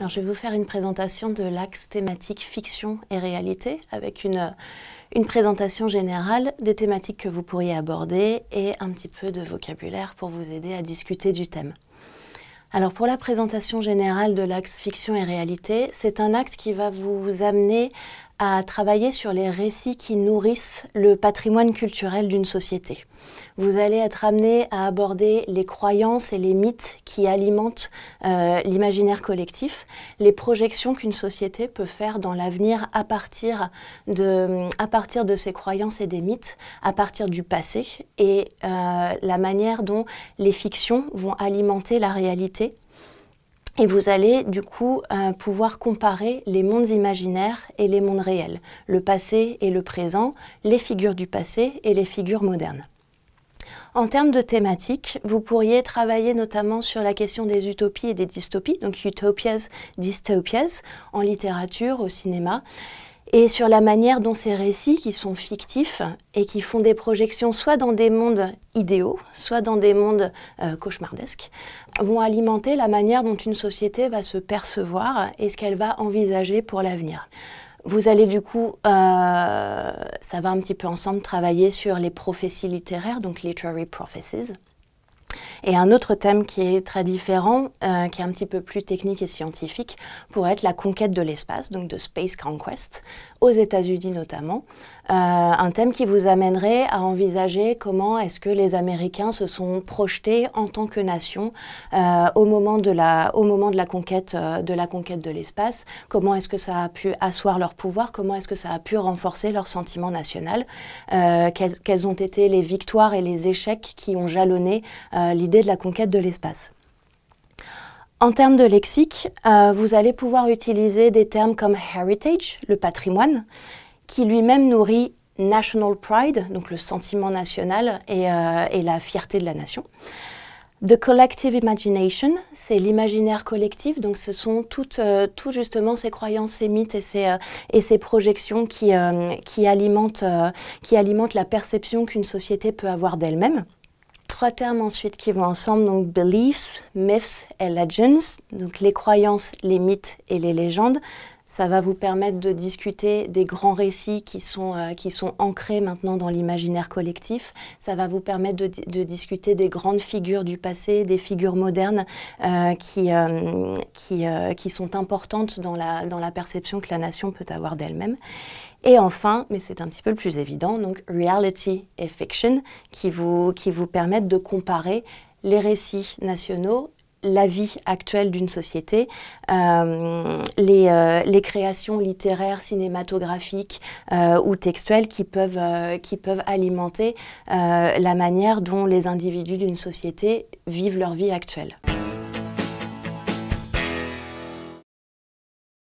Alors, je vais vous faire une présentation de l'axe thématique fiction et réalité avec une présentation générale des thématiques que vous pourriez aborder et un petit peu de vocabulaire pour vous aider à discuter du thème. Alors pour la présentation générale de l'axe fiction et réalité, c'est un axe qui va vous amener à travailler sur les récits qui nourrissent le patrimoine culturel d'une société. Vous allez être amené à aborder les croyances et les mythes qui alimentent l'imaginaire collectif, les projections qu'une société peut faire dans l'avenir à partir de ses croyances et des mythes, à partir du passé, et la manière dont les fictions vont alimenter la réalité. Et vous allez du coup pouvoir comparer les mondes imaginaires et les mondes réels, le passé et le présent, les figures du passé et les figures modernes. En termes de thématiques, vous pourriez travailler notamment sur la question des utopies et des dystopies, donc utopias, dystopias, en littérature, au cinéma, et sur la manière dont ces récits, qui sont fictifs et qui font des projections soit dans des mondes idéaux, soit dans des mondes cauchemardesques, vont alimenter la manière dont une société va se percevoir et ce qu'elle va envisager pour l'avenir. Vous allez du coup, ça va un petit peu ensemble, travailler sur les prophéties littéraires, donc literary prophecies. Et un autre thème qui est très différent, qui est un petit peu plus technique et scientifique, pourrait être la conquête de l'espace, donc de Space Conquest, aux États-Unis notamment. Un thème qui vous amènerait à envisager comment est-ce que les Américains se sont projetés en tant que nation au moment de la conquête de l'espace, comment est-ce que ça a pu asseoir leur pouvoir, comment est-ce que ça a pu renforcer leur sentiment national, quelles ont été les victoires et les échecs qui ont jalonné l'idée de la conquête de l'espace. En termes de lexique, vous allez pouvoir utiliser des termes comme heritage, le patrimoine, qui lui-même nourrit national pride, donc le sentiment national et la fierté de la nation. The collective imagination, c'est l'imaginaire collectif, donc ce sont toutes justement ces croyances, ces mythes et ces projections qui alimentent la perception qu'une société peut avoir d'elle-même. Trois termes ensuite qui vont ensemble, donc beliefs, myths et legends, donc les croyances, les mythes et les légendes. Ça va vous permettre de discuter des grands récits qui sont ancrés maintenant dans l'imaginaire collectif. Ça va vous permettre de discuter des grandes figures du passé, des figures modernes qui sont importantes dans la perception que la nation peut avoir d'elle-même. Et enfin, mais c'est un petit peu le plus évident, donc reality et fiction, qui vous permettent de comparer les récits nationaux, la vie actuelle d'une société, les créations littéraires, cinématographiques ou textuelles qui peuvent alimenter la manière dont les individus d'une société vivent leur vie actuelle.